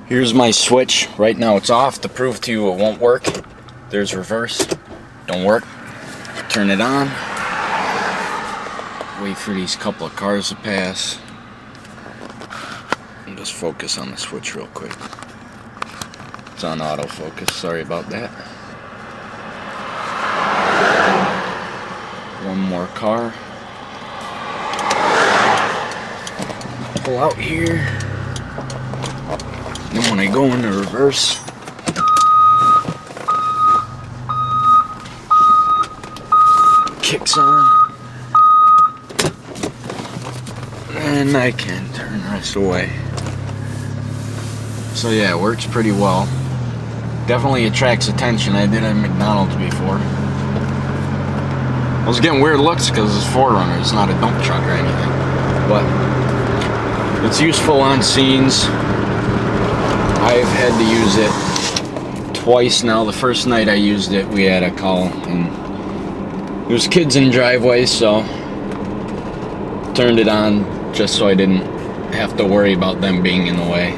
Here's my switch. Right now it's off. To prove to you it won't work, there's reverse. Don't work. Turn it on. Wait for these couple of cars to pass. And just focus on the switch real quick. It's on autofocus. Sorry about that. One more car. Pull out here. Then when I go into reverse, kicks on, and I can turn the rest away. So yeah, it works pretty well. Definitely attracts attention. I did it at McDonald's before. I was getting weird looks because it's 4Runner. It's not a dump truck or anything, but it's useful on scenes. I've had to use it twice now. The first night I used it, we had a call, and there's kids in driveways, so turned it on just so I didn't have to worry about them being in the way.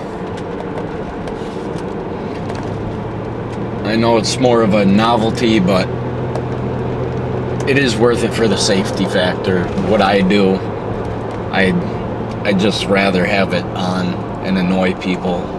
I know it's more of a novelty, but it is worth it for the safety factor. What I do, I'd just rather have it on and annoy people